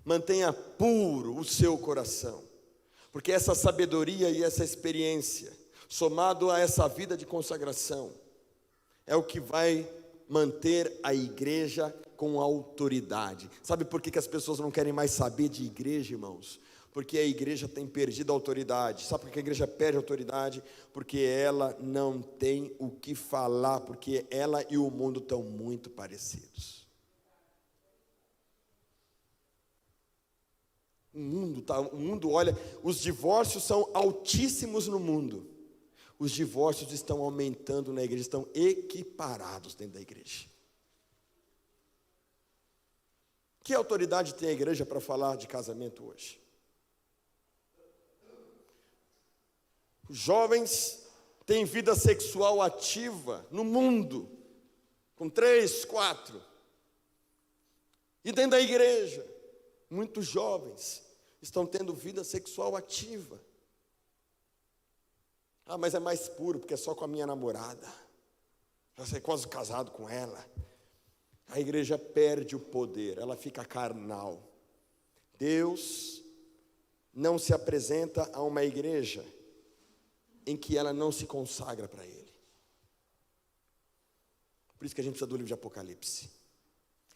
Mantenha puro o seu coração. Porque essa sabedoria e essa experiência, somado a essa vida de consagração, é o que vai manter a igreja com autoridade. Sabe por que as pessoas não querem mais saber de igreja, irmãos? Porque a igreja tem perdido a autoridade. Sabe por que a igreja perde a autoridade? Porque ela não tem o que falar, porque ela e o mundo estão muito parecidos. O mundo, olha, os divórcios são altíssimos no mundo. Os divórcios estão aumentando na igreja, estão equiparados dentro da igreja. Que autoridade tem a igreja para falar de casamento hoje? Os jovens têm vida sexual ativa no mundo, com 3, 4. E dentro da igreja, muitos jovens estão tendo vida sexual ativa. Ah, mas é mais puro, porque é só com a minha namorada. Já sei, quase casado com ela. A igreja perde o poder, ela fica carnal. Deus não se apresenta a uma igreja em que ela não se consagra para Ele. Por isso que a gente precisa do livro de Apocalipse,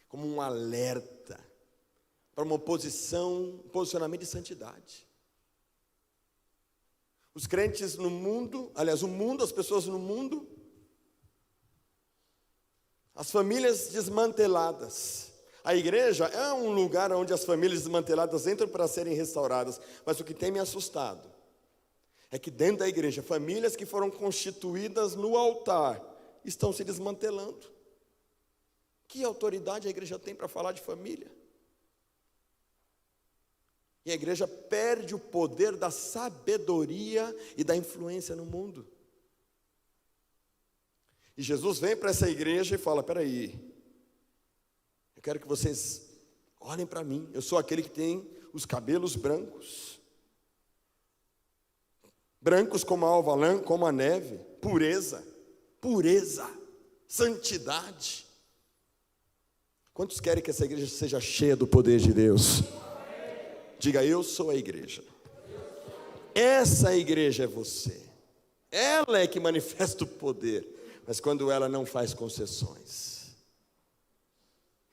como um alerta, para um posicionamento de santidade. Os crentes no mundo, aliás, o mundo, as pessoas no mundo, as famílias desmanteladas. A igreja é um lugar onde as famílias desmanteladas entram para serem restauradas, mas o que tem me assustado é que dentro da igreja, famílias que foram constituídas no altar estão se desmantelando. Que autoridade a igreja tem para falar de família? E a igreja perde o poder da sabedoria e da influência no mundo. E Jesus vem para essa igreja e fala, peraí, eu quero que vocês olhem para mim, eu sou aquele que tem os cabelos brancos. Brancos como a alva lã, como a neve, pureza, santidade. Quantos querem que essa igreja seja cheia do poder de Deus? Diga, eu sou a igreja. Essa igreja é você. Ela é que manifesta o poder. Mas quando ela não faz concessões,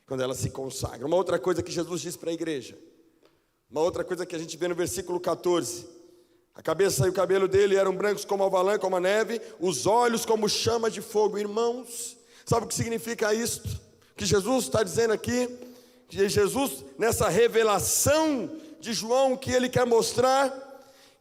quando ela se consagra. Uma outra coisa que Jesus diz para a igreja, uma outra coisa que a gente vê no versículo 14. A cabeça e o cabelo dele eram brancos como a lã, como a neve, os olhos como chama de fogo. Irmãos, sabe o que significa isto? Que Jesus está dizendo aqui, que Jesus, nessa revelação de João, que ele quer mostrar,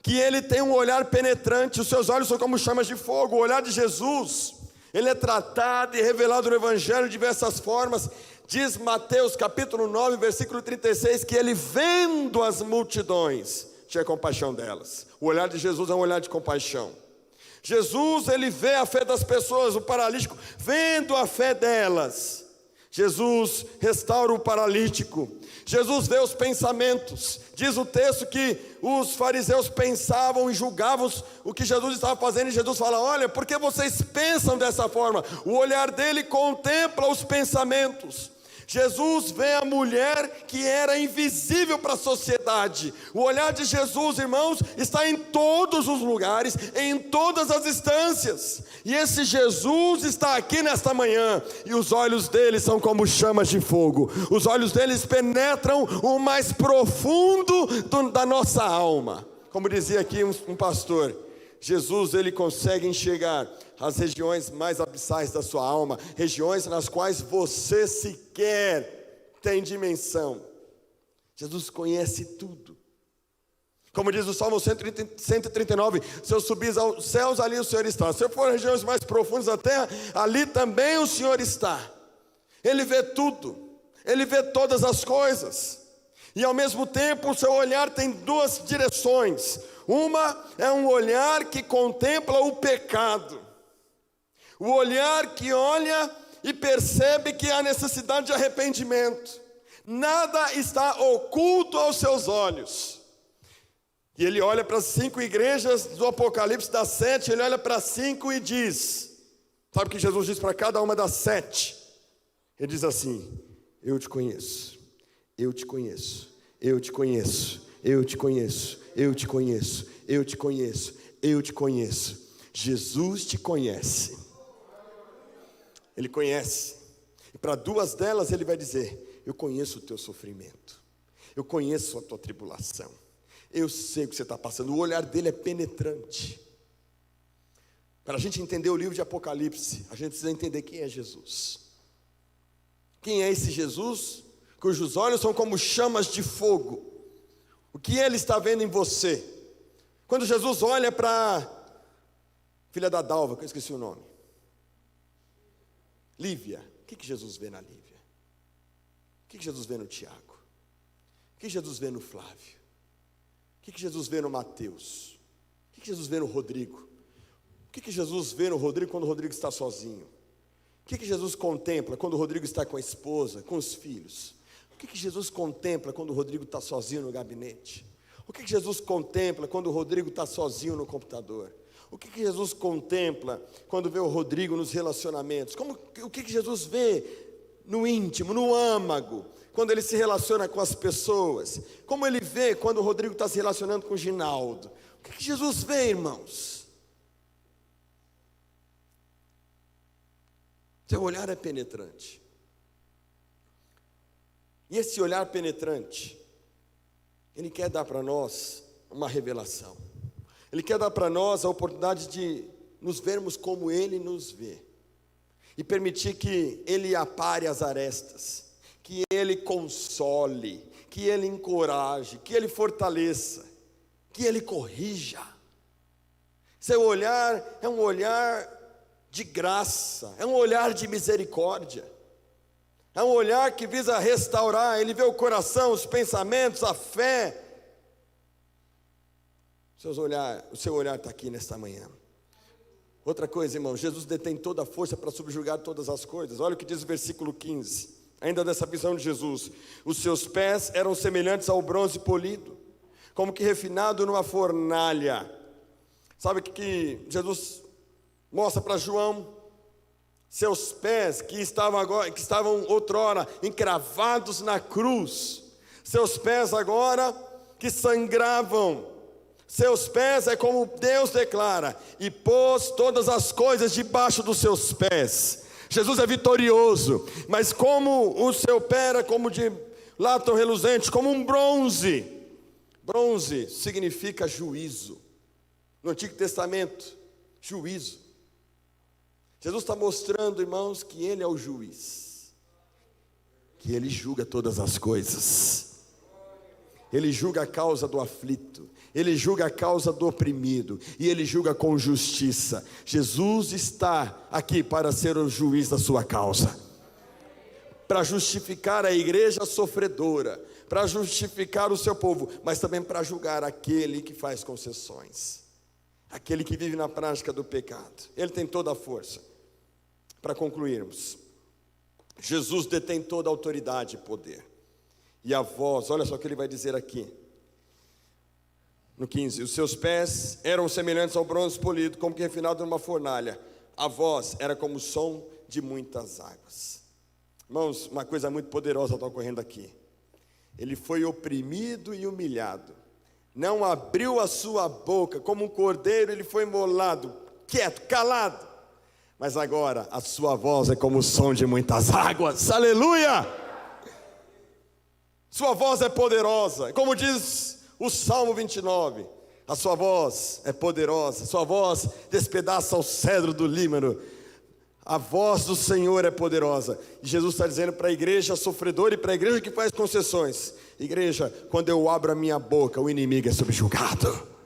que ele tem um olhar penetrante, os seus olhos são como chamas de fogo. O olhar de Jesus, ele é tratado e revelado no Evangelho de diversas formas. Diz Mateus capítulo 9, versículo 36, que ele vendo as multidões, tinha compaixão delas. O olhar de Jesus é um olhar de compaixão. Jesus, ele vê a fé das pessoas, o paralítico, vendo a fé delas. Jesus restaura o paralítico. Jesus vê os pensamentos. Diz o texto que os fariseus pensavam e julgavam o que Jesus estava fazendo. E Jesus fala, olha, por que vocês pensam dessa forma? O olhar dele contempla os pensamentos. Jesus vê a mulher que era invisível para a sociedade. O olhar de Jesus, irmãos, está em todos os lugares, em todas as instâncias. E esse Jesus está aqui nesta manhã, e os olhos dele são como chamas de fogo. Os olhos deles penetram o mais profundo da nossa alma. Como dizia aqui um pastor, Jesus, ele consegue enxergar as regiões mais abissais da sua alma, regiões nas quais você sequer tem dimensão. Jesus conhece tudo. Como diz o Salmo 139, se eu subir aos céus, ali o Senhor está. Se eu for às regiões mais profundas da terra, ali também o Senhor está. Ele vê tudo, Ele vê todas as coisas. E ao mesmo tempo o seu olhar tem duas direções. Uma é um olhar que contempla o pecado. O olhar que olha e percebe que há necessidade de arrependimento. Nada está oculto aos seus olhos. E ele olha para as 5 igrejas do Apocalipse das 7, ele olha para 5 e diz, sabe o que Jesus diz para cada uma das 7? Ele diz assim: eu te conheço, eu te conheço, eu te conheço, eu te conheço, eu te conheço, eu te conheço, eu te conheço. Jesus te conhece. Ele conhece. E para 2 delas ele vai dizer: eu conheço o teu sofrimento, eu conheço a tua tribulação, eu sei o que você está passando. O olhar dele é penetrante. Para a gente entender o livro de Apocalipse, a gente precisa entender quem é Jesus. Quem é esse Jesus, cujos olhos são como chamas de fogo? O que ele está vendo em você? Quando Jesus olha para a filha da Dalva, que eu esqueci o nome, Lívia, o que Jesus vê na Lívia? O que Jesus vê no Tiago? O que Jesus vê no Flávio? O que Jesus vê no Mateus? O que Jesus vê no Rodrigo? O que Jesus vê no Rodrigo quando o Rodrigo está sozinho? O que Jesus contempla quando o Rodrigo está com a esposa, com os filhos? O que Jesus contempla quando o Rodrigo está sozinho no gabinete? O que Jesus contempla quando o Rodrigo está sozinho no computador? O que Jesus contempla quando vê o Rodrigo nos relacionamentos? O que Jesus vê no íntimo, no âmago, quando ele se relaciona com as pessoas? Como ele vê quando o Rodrigo está se relacionando com o Ginaldo? O que Jesus vê, irmãos? Seu olhar é penetrante. E esse olhar penetrante, ele quer dar para nós uma revelação. Ele quer dar para nós a oportunidade de nos vermos como ele nos vê. E permitir que ele apare as arestas, que ele console, que ele encoraje, que ele fortaleça, que ele corrija. Seu olhar é um olhar de graça, é um olhar de misericórdia, é um olhar que visa restaurar. Ele vê o coração, os pensamentos, a fé. O seu olhar está aqui nesta manhã. Outra coisa, irmão, Jesus detém toda a força para subjugar todas as coisas. Olha o que diz o versículo 15, ainda dessa visão de Jesus: os seus pés eram semelhantes ao bronze polido, como que refinado numa fornalha. Sabe o que Jesus mostra para João? Seus pés que estavam outrora encravados na cruz, seus pés agora que sangravam, seus pés é como Deus declara: e pôs todas as coisas debaixo dos seus pés. Jesus é vitorioso, mas como o seu pé era como de latão reluzente, como um bronze. Bronze significa juízo. No Antigo Testamento, juízo. Jesus está mostrando, irmãos, que ele é o juiz, que ele julga todas as coisas. Ele julga a causa do aflito, ele julga a causa do oprimido, e ele julga com justiça. Jesus está aqui para ser o juiz da sua causa, para justificar a igreja sofredora, para justificar o seu povo, mas também para julgar aquele que faz concessões, aquele que vive na prática do pecado. Ele tem toda a força. Para concluirmos, Jesus detém toda a autoridade e poder. E a voz, olha só o que ele vai dizer aqui no 15: os seus pés eram semelhantes ao bronze polido, como que refinado numa fornalha. A voz era como o som de muitas águas. Irmãos, uma coisa muito poderosa está ocorrendo aqui. Ele foi oprimido e humilhado, não abriu a sua boca, como um cordeiro ele foi imolado, quieto, calado. Mas agora a sua voz é como o som de muitas águas. Aleluia! Sua voz é poderosa. Como diz o Salmo 29, A sua voz é poderosa, a sua voz despedaça o cedro do Líbano. A voz do Senhor é poderosa. E Jesus está dizendo para a igreja sofredora e para a igreja que faz concessões: igreja, quando eu abro a minha boca, o inimigo é subjugado.